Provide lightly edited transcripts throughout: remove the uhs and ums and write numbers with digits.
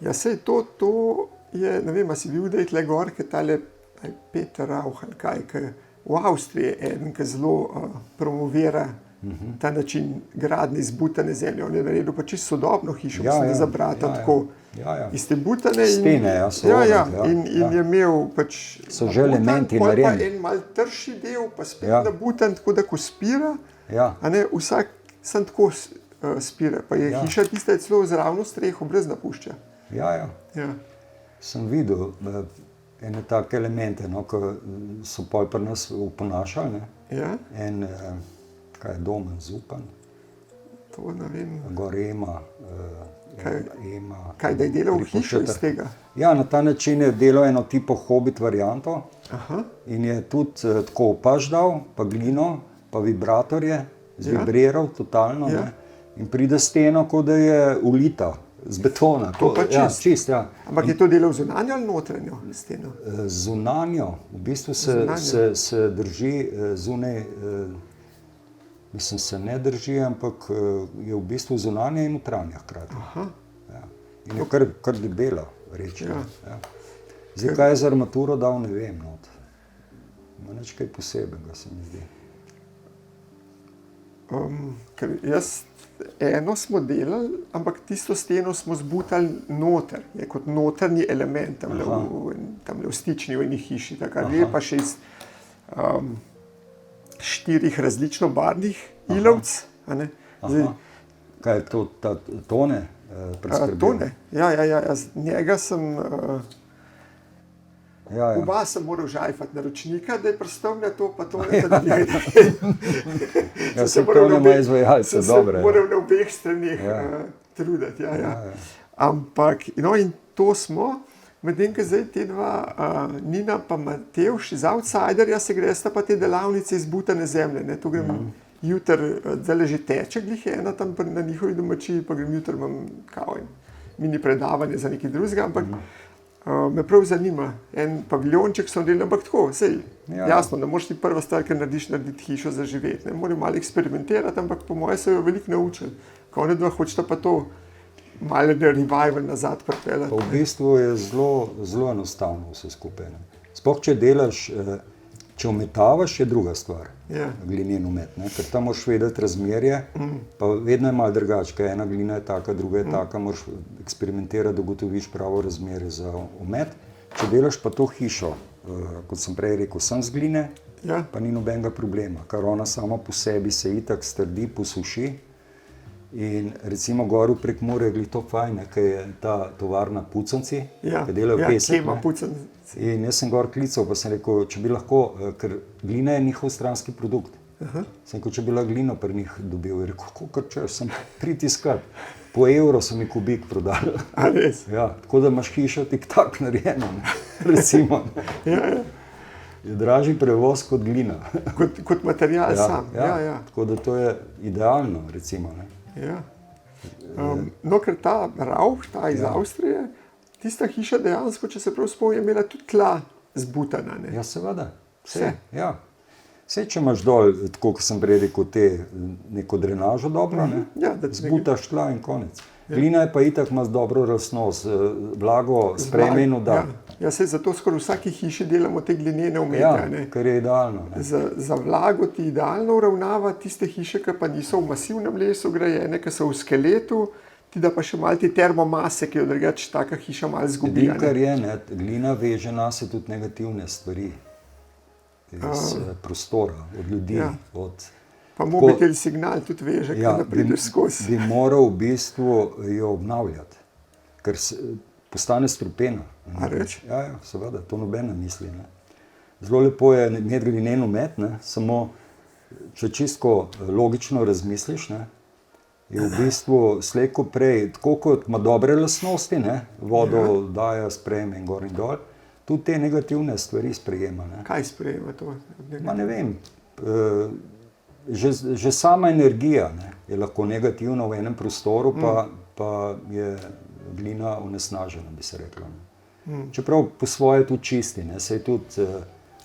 Ja, sej to je, ne vem, a si bil, da je tle gor, ker tale Peter Rauch ali kaj, ker v Avstriji je eden, ki zelo promovira ta način gradnje iz butane zemlje. On je naredil pa čisto sodobno hišo, mislim, da za brata, tako. Iz te butane stene, in je imel pač so že elementi narejeni. Pa en mal trši del, pa spet na butan, tako da ko spira, a ne, vsak sem tako spira. Pa je hiša tista je celo z ravno streho, brez napušča. Ja. Sem videl ene take elemente, no, ko so pol pri nas oponašali, ne. Ja. En, kaj je Domen Zupan? To ne vem. Gor Ema. Kaj, da je delal hišo iz tega? Ja, na ta način je delal eno tipo Hobbit varianto. In je tudi tako paž dal, pa glino, pa vibratorje, zvibriral totalno, ne. In pride steno, kot da je ulita z betona. To pa čist. Ja. Ampak je to delal zunanjo ali notranjo steno? Zunanjo. V bistvu se drži zunaj, mislim, se ne drži, ampak je v bistvu zunanja in notranja hkrati. Ja. In je kar debela, rečemo. Ja. Zdaj, kaj je z armaturo dal, ne vem. Ima nič kaj posebnega, se mi zdi. Ker jaz eno smo delali, ampak tisto steno smo zbutali noter, je kot notrni element, tamle v stični v eni hiši, taka lepa še iz 4 različno barvnih ilovc. Kaj je to, ta tone preskrbel? Tone, ja, njega sem, oba sem moral žajfati naročnika, da je predstavlja to, pa tone, da bi Ja, se tone ima izvajalce, dobre. Sem moral na obeh stranih truditi, ja. Ampak, no, in to smo, medtem, ko zdaj te dva, Nina pa Matevž iz Outsiderja se gresta pa te delavnice iz butane zemlje, ne, to grem jutri, zdajle že teče glih ena tam na njihovi domačiji, pa grem jutri, imam kao mini predavanje za nekaj drugega, ampak me prav zanima, en paviljonček so delali, ampak tako, sej, jasno, ne moreš ti prva stvar, ker narediti hišo za živeti, ne, moram malo eksperimentirati, ampak po moje so jo veliko naučili, ko one dva hočeta pa to malo revival nazad pripeljati. Pa v bistvu je zelo enostavno vse skupaj. Sploh, če delaš, če umetavaš, je druga stvar, glinen umet, ne? Ker tam moraš vedeti razmerje, pa vedno je malo drugače, ena glina je taka, druga je taka, moraš eksperimentirati, da ugotoviš pravo razmerje za umet. Če delaš pa to hišo, kot sem prej rekel, sem z gline, pa ni nobenega problema, ker ona sama po sebi se itak strdi, posuši. In recimo gor v Prekmurju je glih to fajn, ker je ta tovarna Pucanci, ki delajo pesek. Kema Pucanci. In jaz sem gor klical, pa sem rekel, če bi lahko, ker glina je njihov stranski produkt. Sem rekel, če bi lahko glino pri njih dobil, je rekel, kakor češ, sem pritiskat. Po evro so mi kubik prodali. A res? Ja, tako da imaš hišo tik-tak narejeno, recimo. Je dražji prevoz kot glina. Kot material sam. Ja. Tako da to je idealno, recimo, ne. Ja. No, ker ta Rauch, ta iz Avstrije, tista hiša dejansko, če se prav spomnim, je imela tudi tla zbutana, ne? Ja, seveda. Vse. Ja. Vse, če imaš dol, tako kot sem prej rekel, neko drenažo dobro, ne? Zbutaš tla in konec. Glina je pa itak ima dobro lastnost, vlago sprejme in odda. Ja, saj zato skoraj v vsaki hiši delamo te glinene omete, ne? Ja, ker je idealno, ne? Za vlago ti idealno uravnava tiste hiše, ki pa niso v masivnem lesu grajene, ki so v skeletu, ti da pa še malo te termomase, ki jo drugače taka hiša malo zgubi. Edino, kar je, ne, glina veže nase tudi negativne stvari iz prostora, od ljudi, od... Pa mobitel signal tudi veže, kada prideš skozi. Bi moral v bistvu jo obnavljati, ker postane strupena. A reč? Ja, seveda, to nobena misli, ne. Zelo lepo je imeti glinen umet, ne, samo če čisto logično razmisliš, ne, je v bistvu slej ko prej, tako kot ima dobre lastnosti, ne, vodo daje, sprejme in gor in dol, tudi te negativne stvari sprejema, ne. Kaj sprejema to? Ma ne vem, že sama energija, ne, je lahko negativna v enem prostoru, pa je glina onesnažena, bi se rekla. Čeprav po svoje tudi čisti, ne, saj tudi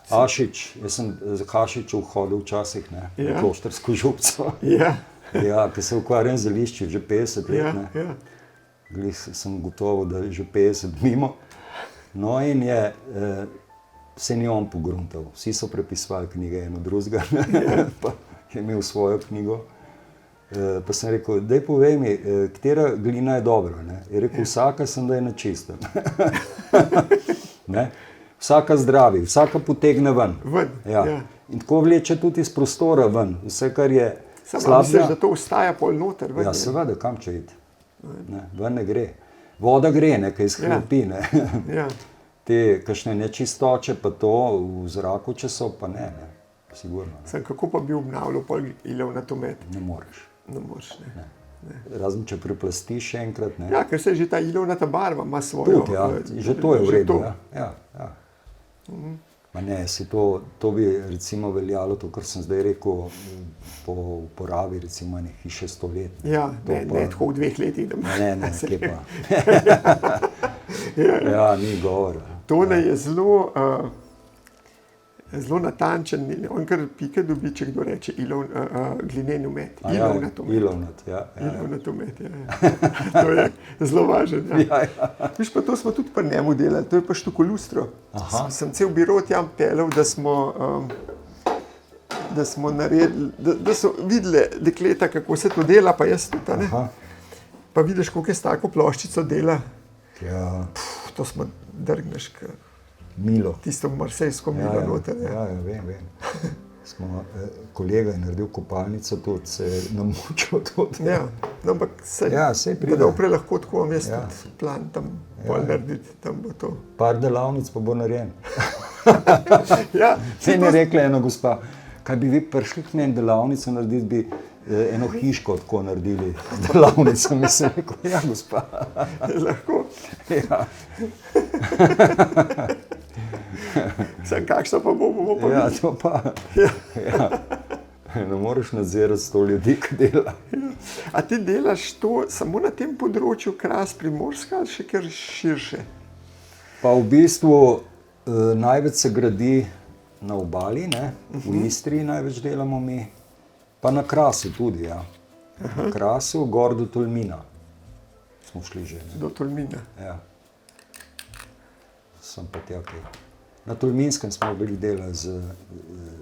Ašič, jaz sem z Hašičev hodil včasih, ne, v Kloštrsko župco. Ja, ki se ukvarjam z zelišči že 50 let, ne. glih sem gotovo, da je že 50 mimo. No in se ni on pogruntal, vsi so prepisovali knjige eno drugega, pa je imel svojo knjigo. Pa sem rekel, daj povej mi, katera glina je dobra, ne? Je rekel, vsaka sem, da je na čistem. Vsaka zdravi, vsaka potegne ven. Ja. In tako vleče tudi iz prostora ven, vse, kar je slabega. Misliš, da to ostaja pol noter? Ja, seveda, kam če iti. Ven ne gre. Voda gre, nekaj izhlopi. Te kakšne nečistoče, pa to v zraku, če so, pa ne. Sigurno. Kako pa bi obnavljal pol ilovnatomet? Ne moreš. Ne moreš, ne. Razen, če preplastiš še enkrat, ne. Ja, ker se že ta ilovnata barva ima svojo. Tudi, ja. Že to je v redu, ja. Ma ne, to bi recimo veljalo, to, kar sem zdaj rekel, po uporabi recimo ene hiše 100 let. Ja, ne tako v 2 letih. Ne, kje pa. Ja, ni govora. Tone je zelo natančen, on kar pike dobi, če kdo reče glineni umet. Ilovnatomet. Ilovnatomet, ja. To je zelo važen. Viš pa to smo tudi pri njemu delali, to je pa štukolustro. Sem cel biro tjam pelal, da smo naredili, da so videli dekleta, kako se to dela, pa jaz tudi, ne. Pa vidiš, koliko je s tako ploščico dela. Ja. To smo drgneš, kar Milo. Tisto marsejsko Milo noter. Ja, vem. Kolega je naredil kopalnico tudi, se je namučil tudi. Ja, no, ampak se pride. Da oprej lahko tako vam jaz tudi plan tam pol narediti, tam bo to. Par delavnic pa bo narejen. Ja. Se mi je rekla ena gospa, kaj bi vi prišli k meni delavnico narediti, bi eno hiško tako naredili delavnico. Mi sem rekel, ja, gospa. Lahko. Ja. Sam kakšno pa bomo pa ja, to pa. Ja. Ne moreš nadzirati 100 ljudi, ki dela. A ti delaš to samo na tem področju Kras Primorska ali še kar širše? Pa v bistvu največ se gradi na obali, ne? V Istri največ delamo mi, pa na Krasu tudi, ja. Na Krasu, gor do Tolmina smo šli že. Ne? Do Tolmina? Ja. Sem pa tja kaj. Na Tolminskem smo bili delali z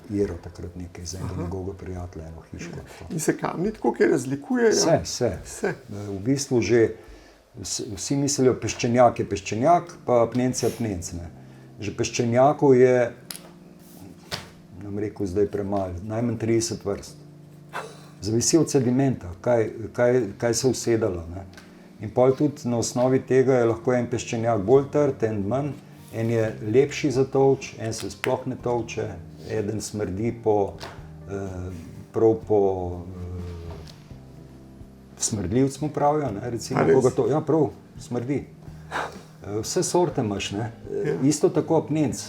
Jero takrat nekaj, z enega njegovega prijatelja, eno hiško. In se kamni tako, kaj razlikujejo? Vse. V bistvu že vsi mislijo, peščenjak je peščenjak, pa apnenc je apnenc. Že peščenjakov je, nam rekel zdaj premalo, najmanj 30 vrst. Zavisi od sedimenta, kaj se usedalo. Ne? In pol tudi na osnovi tega je lahko en peščenjak bolj trd, en manj. En je lepši za tolč, en se sploh ne tolče, eden smrdi prav po smrdljivc mu pravijo, ne, recimo, koga to, ja, prav, smrdi. Vse sorte imaš, ne, isto tako apnenc,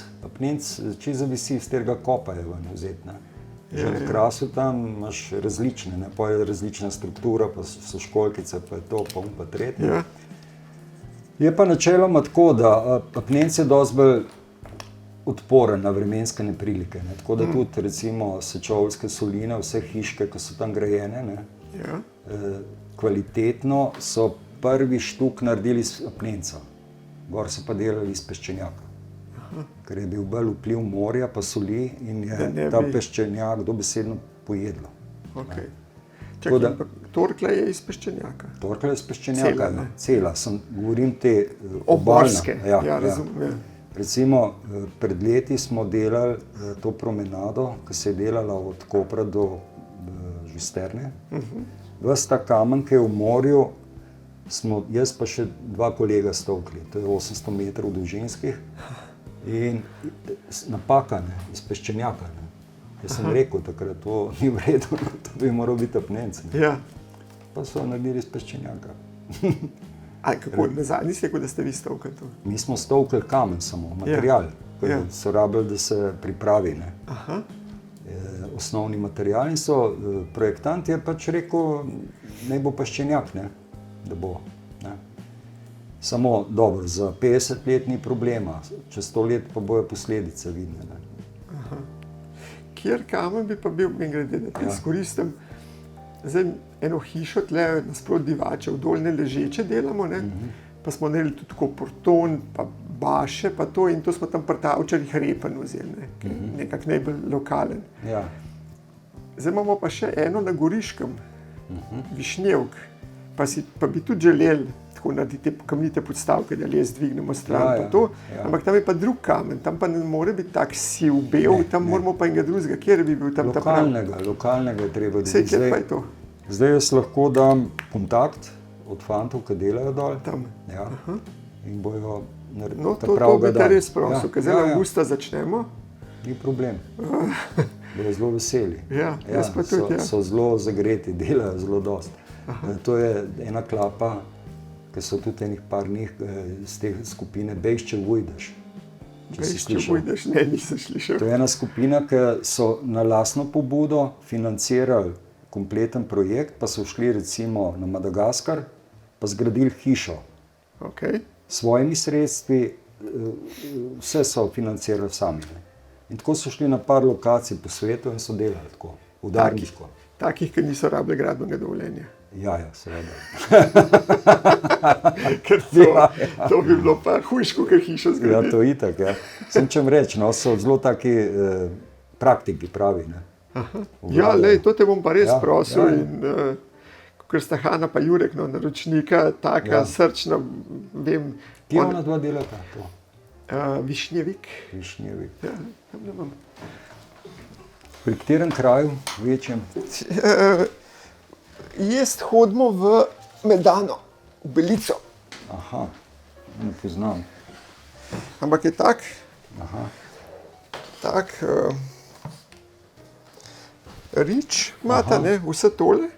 čisto zavisi iz tega kopa je ven vzeti, ne. Že na Krasu tam imaš različne, ne, pa je različna struktura, pa so školjkice, pa je to, pa pa tretje. Je pa načeloma tako, da apnenc je dosti bolj odporen na vremenske neprilike. Ne? Tako da tudi recimo Sečoveljske soline, vse hiške, ki so tam grajene, ne? Kvalitetno so prvi štuk naredili iz apnenca. Gor so pa delali iz peščenjaka. Ker je bil bolj vpliv morja pa soli in je ta peščenjak dobesedno pojedlo. Okay. Čakaj, torkla je iz peščenjaka? Torkla je iz peščenjaka, cela. Govorim te obalne. Ja, razumem. Recimo, pred leti smo delali to promenado, ki se je delala od Kopra do Žisterne. Ves ta kamen, ki je v morju, smo jaz pa še 2 kolega stovkli. To je 800 metrov dolžinskih. In napaka, ne, iz peščenjaka. Ne. Jaz sem rekel takrat, to ni v redu, to bi moral biti apnenc. Ja. Pa so naredili iz peščenjaka. A kako, nisi rekel, da ste vi stovkali to? Mi smo stovkali kamen samo, material, ki so rabili, da se pripravi. Ne. Osnovni material in so, projektant je pač rekel, naj bo peščenjak, ne, da bo. Ne. Samo dobro, za 50 let ni problema, čez 100 let pa bojo posledice vidne. Ne. Kjer kamen bi pa bil, glede, da te izkoristim, zdaj eno hišo tle nasprot Divačev Dolne ležeče delamo, ne? Pa smo naredili tudi tako porton, pa baše, pa to, in to smo tam pri Tavčarjih Repen vzeli, ne? Nekako najbolj lokalen. Ja. Zdaj imamo pa še eno na Goriškem, Višnjevk, pa bi tudi želeli tako narediti te kamnite podstavke, da les dvignemo stran, pa to, ampak tam je pa drug kamen, tam pa ne more biti tak siv, bel, tam moramo pa enega drugega, kjer bi bil tam Lokalnega je treba dobiti. Sej, kjer pa je to? Zdaj jaz lahko dam kontakt od fantov, ki delajo dol. Tam. Ja. In bojo naredili no, to bi te res prosil, ker zdaj avgusta začnemo. Ni problem. Bojo zelo veseli. Ja, jaz pa tudi, so zelo zagreti, delajo zelo dosti. To je ena klapa, ki so tudi enih par njih z te skupine Bejšče Vujdaš. Bejšče Vujdaš, ne, nisem slišal. To je ena skupina, ki so na lastno pobudo financirali kompleten projekt, pa so šli recimo na Madagaskar, pa zgradili hišo. Okay. S svojimi sredstvi, vse so financirali sami. In tako so šli na par lokacij po svetu in so delali tako, udarniško. Takih, ki niso rabili gradbenega dovoljenja. Ja, seveda. Ker to bi bilo pa hujško, ker hišo zgraditi. Ja, to itak, ja. Sem čem reči, no, so zelo taki praktiki pravi, ne. Ja, lej, to te bom pa res prosil in ker sta Hana pa Jurek, no, naročnika, taka srčna, vem. Kje ona dva delata to? Višnjevik. Višnjevik. Ja, tam ne vem. Pri katerem kraju, večjem? Jaz hodimo v Medano, v Belico. Aha, ne poznam. Ampak je tak, rič imata, ne, vse tole.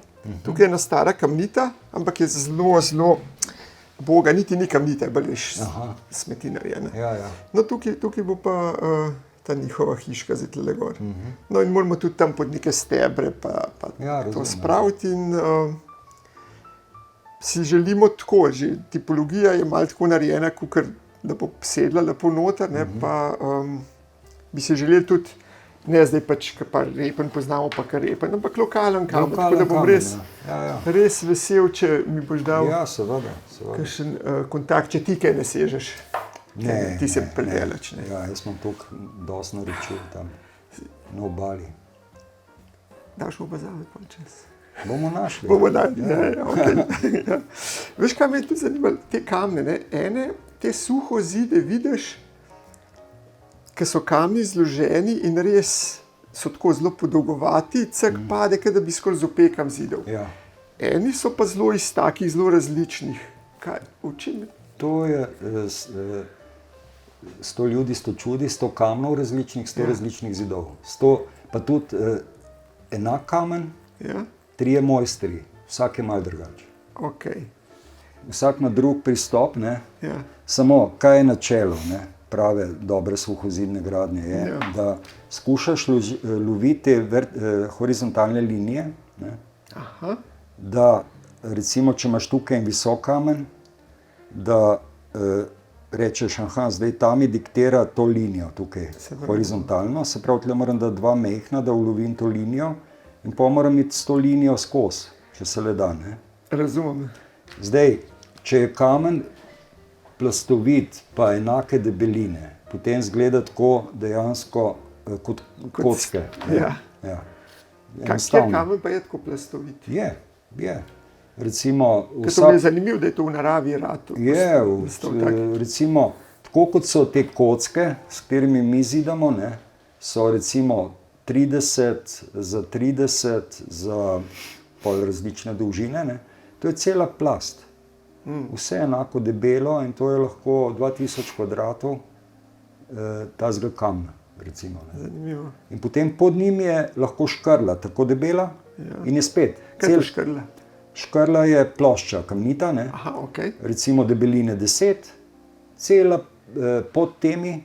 Tukaj je ena stara kamnita, ampak je zelo, zelo boga, niti ni kamnita, je bolj smeti narejena. Ja, ja. No, tukaj bo pa ta njihova hiška zdaj tule gor. No, in moramo tudi tam pod neke stebre pa to spraviti in si želimo tako, že tipologija je malo tako narejena, kakor da bo sedla lepo noter, ne, pa bi si želeli tudi, ne zdaj pač, kar pa Repen poznamo, pa kar Repen, ampak lokalen kamen, tako da bom res vesel, če mi boš dal kakšen kontakt, če ti kaj ne sežeš. Ne, ti se predelač. Ja, jaz imam toliko dosti naročil tam na obali. Daš mu pa zavod pol čas. Bomo našli. Ja. Veš, kaj me je tudi zanimalo? Te kamne, ne? Ene, te suho zide vidiš, ki so kamni zloženi in res so tako zelo podolgovati, cek pade, da bi skoraj z opekam zidov. Ja. Eni so pa zelo iz takih, zelo različnih. Kaj, v čem? To je 100 ljudi, 100 čudi, 100 kamnov različnih, 100 različnih zidov. 100, pa tudi enak kamen, 3 mojstri, vsak je malo drugače. Okay. Vsak ima drug pristop, ne? Samo kaj je načelo, ne? Prave dobre suhozidne gradnje je, da skušaš loviti horizontalne linije, ne? Da recimo, če imaš tukaj en visok kamen, da rečeš, zdaj ta mi diktira to linijo tukaj, horizontalno, se pravi, tle moram dati 2 mehna, da ulovim to linijo in pa moram iti s to linijo skozi, če se le da, ne? Razumem. Zdaj, če je kamen plastovit pa enake debeline, potem izgleda tako dejansko kot kocke. Ja. Kjer kamen pa je tako plastovit? Je. Recimo, to mi je zanimivo, da je to v naravi ratu. Recimo, tako kot so te kocke, s katerimi mi zidamo, ne, so recimo 30 za 30 za pol različne dolžine, ne, to je cela plast. Vse enako debelo in to je lahko 2000 kvadratov tazga kamna, recimo. Ne. Zanimivo. In potem pod njim je lahko škrla, tako debela in je spet. Kaj je škrla? Škrla je plošča kamnita, ne? Recimo debeline 10, cela pod temi,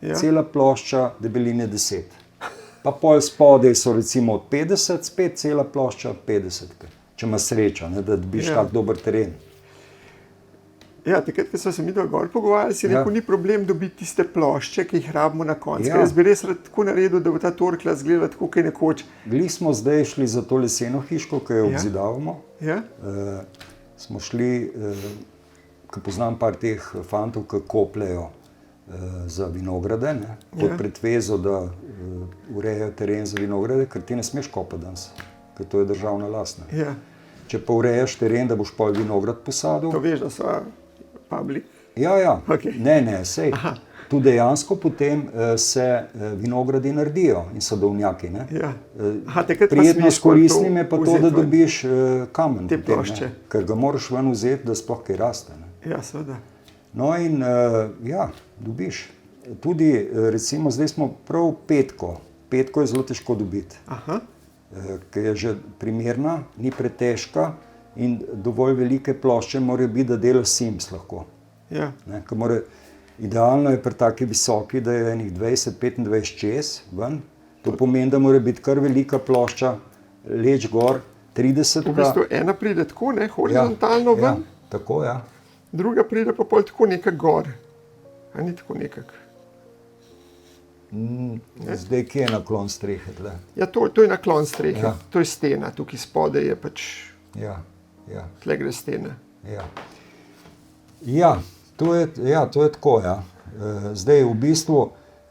cela plošča debeline 10. Pa pol spodaj so recimo od 50, spet cela plošča 50, če ima sreča, ne, da dobiš tak dober teren. Ja, takrat, ko smo se mi gor pogovarjali, si rekel, ni problem dobiti tiste plošče, ki jih rabimo na koncu. Ja. Jaz bi res rad tako naredil, da bo ta torkla izgledala tako, kot je nekoč. Glih smo zdaj šli za to leseno hiško, ki jo obzidavamo. Ja? Smo šli, ko poznam par teh fantov, ki kopljejo za vinograde, ne, pod pretvezo, da urejajo teren za vinograde, ker ti ne smeš kopati danes, ker to je državna last. Ja. Če pa urejaš teren, da boš pa vinograd posadil. To veš, da so public. Ja. Okay. Ne, sej. Tu dejansko potem se vinogradi naredijo in sadovnjaki. Ne? Ja. Prijetno s koristnim je pa to, da dobiš kamen. Te plošče. Ker ga moraš ven vzeti, da sploh kaj raste. Ne? Ja, seveda. No in dobiš. Tudi recimo zdaj smo prav petko. Petko je zelo težko dobiti. Aha. Ki je že primerna, ni pretežka in dovolj velike plošče morajo biti, da delaš Sims lahko. Ja. Ne, idealno je pri taki visoki, da je enih 20-25 čez ven. To pomeni, da mora biti kar velika plošča, leč gor, 30. V bistvu ena pride tako, ne, horizontalno ven. Ja, tako, ja. Druga pride pa pol tako nekak gor. A ni tako nekak? Zdaj, kje je naklon strehe? Tle? Ja, to je naklon strehe. Ja. To je stena, tukaj spodaj je pač... Ja. Tle gre stena. Ja, to je tako, ja. Zdaj, v bistvu,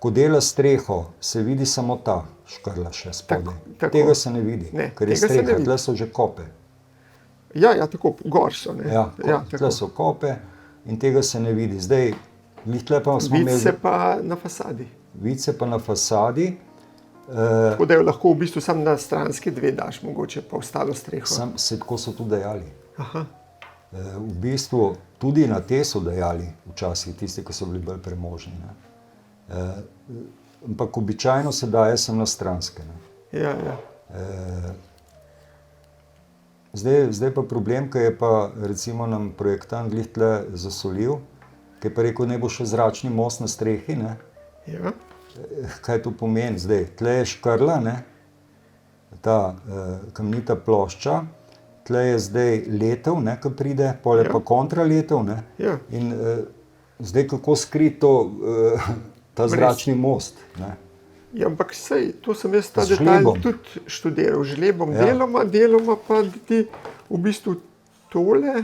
ko dela streho, se vidi samo ta škrla še spodaj. Tega se ne vidi, ker je streha, tle so že kope. Ja, tako, gor so. Ne? Tle so kope in tega se ne vidi. Zdaj, tle pa smo imeli... Vice pa na fasadi. Vice pa na fasadi. Tako da jo lahko v bistvu samo na stranski dve daš, mogoče pa ostalo streho. Tako so tudi dejali. Aha. V bistvu tudi na te so dejali včasih, tisti, ki so bili bolj premožni. Ampak običajno se daje sem na stranske. Ja. Zdaj pa problem, ki je pa recimo nam projektant glih tle zasolil, ki je pa rekel, ne bo še zračni most na strehi, ne? Ja. Kaj to pomeni zdaj? Tle je škrla, ne? Ta kamnita plošča, tle je zdaj letev, ne, ko pride, pol je pa kontraletev, ne? Ja. In zdaj kako skriti to, ta zračni most, ne? Ja, ampak sej, to sem jaz ta detalj tudi študiral, žlebom deloma pa ti v bistvu tole,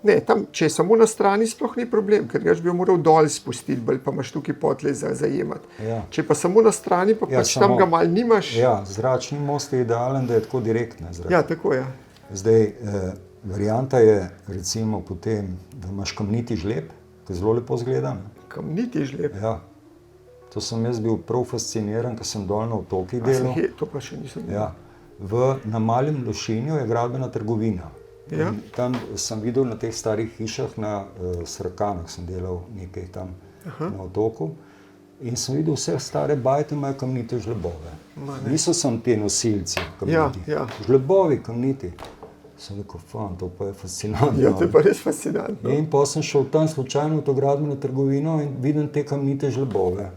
ne, tam, če je samo na strani, sploh ni problem, ker bi jo moral dol spustiti, bolj pa imaš tukaj potle zajemati. Ja. Če pa samo na strani, pa pač tam ga malo nimaš. Ja, zračni most je idealen, da je tako direktne zrak. Ja, tako je. Zdaj, varianta je recimo potem, da imaš kamniti žleb, ki zelo lepo izgleda. Kamniti žleb? Ja. To sem jaz bil prav fasciniran, ko sem dol na otokih delal. To pa še nisem. Ja. Na Malem Lošinju je gradbena trgovina. Ja. Tam sem videl na teh starih hišah na Srakanah, sem delal nekaj tam na otoku in sem videl vse stare bajte imajo kamnite žlebove. Niso samo te nosilci kamniti, žlebovi kamniti. Sem rekel, to pa je fascinantno. Ja, to je pa res fascinantno. In pa sem šel tam slučajno v to gradbeno trgovino in vidim te kamnite žlebove.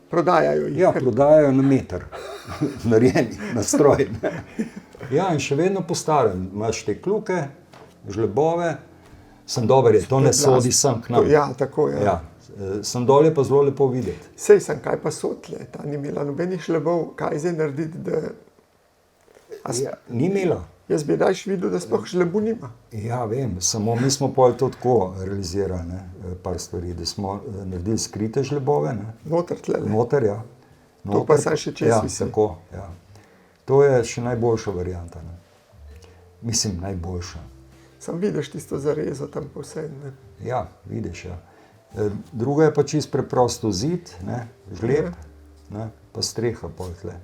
Prodajajo jih? Ja, prodajajo na meter, narejeni, na stroj. Ja, in še vedno po starem. Imaš te kluke, žlebove, sem dober je, to ne sodi sem k nam. Ja, tako je. Ja, sem dol je pa zelo lepo videti. Sej sem, kaj pa so tle, ta ni imela nobenih žlebov, kaj zdaj narediti, da... Ni imela. Jaz bi dajš videl, da sploh žlebu nima. Ja, vem, samo mi smo pol to tako realizirali, par stvari, da smo naredili skrite žlebove. Noter tle. Noter, ja. To pa sem še čez misel. Ja, tako, ja. To je še najboljša varianta. Mislim, najboljša. Sam vidiš tisto zarezo tam povsem. Ja, vidiš, ja. Druga je pa čisto preprosto zid, žleb, pa streha pol tle.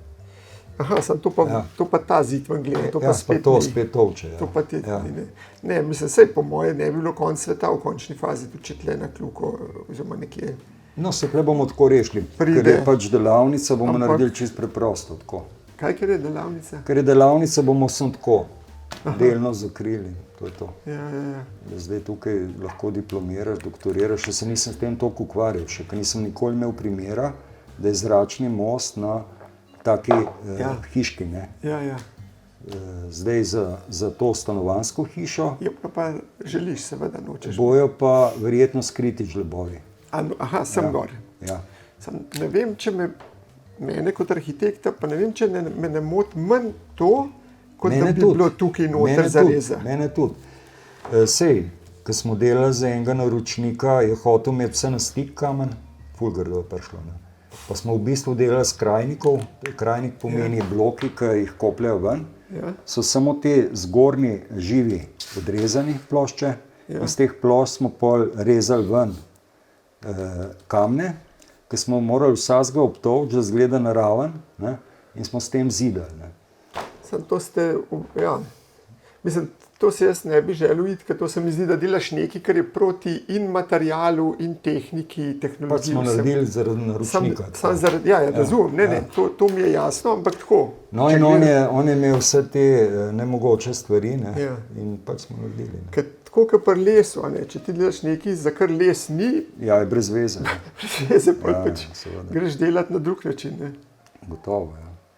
Aha, to pa ta zid vam gleda, to pa spet to spet tolče. To pa ti ni. Ne, mislim, sej po moje ne bi bilo konc sveta v končni fazi, tudi če tle na kljuko, oziroma nekje. No, se tle bomo tako rešili, ker je pač delavnica, bomo naredili čisto preprosto tako. Kaj, ker je delavnica? Ker je delavnica, bomo sem tako delno zakrili, to je to. Ja. Zdaj tukaj lahko diplomiraš, doktoriraš, še se nisem s tem toliko ukvarjal, še ker nisem nikoli imel primera, da je zračni most na taki hiški, ne. Ja. zdaj za to stanovanjsko hišo. Jo, pa želiš, seveda, nočeš. Bojo pa verjetno skriti žlebovi. Aha, sem gor. Ja. Ne vem, če mene kot arhitekta, pa ne vem, če me ne moti manj to, kot da bi bilo tukaj noter zareza. Mene tudi. Sej, ko smo delali za enega naročnika, je hotel imeti vse na stik kamen, ful grdo je prišlo. Ne? Pa smo v bistvu delali s krajnikov, krajnik pomeni bloki, ki jih kopljajo ven. So samo te zgornji živi odrezani plošče, iz teh plošč smo pol rezali ven kamne, ki smo morali vsakega obtoviti, da zgleda naraven, ne? In smo s tem zidali. Ne? To ste, ja, mislim, to se jaz ne bi želel iti, ker to se mi zdi, da delaš nekaj, kar je proti in materialu, in tehniki, tehnologiji. Pač smo naredili zaradi naročnika. Ja, razumem, to mi je jasno, ampak tako. No in on je imel vse te nemogoče stvari, ne? In pač smo naredili. Tako kot pri lesu, če ti delaš nekaj, za kar les ni, ja, je brez veze. Brez veze, pač greš delati na drug način. Ne? Gotovo,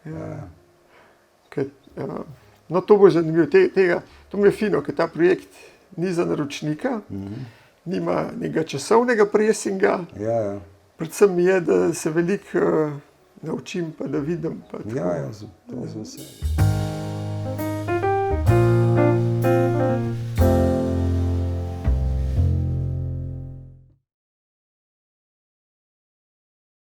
ja. No, to bo zanimivo. To mi je fino, ker ta projekt ni za naročnika, nima nekega časovnega presinga. Ja. Predvsem mi je, da se veliko naučim, pa da vidim. Ja, to z veseljem.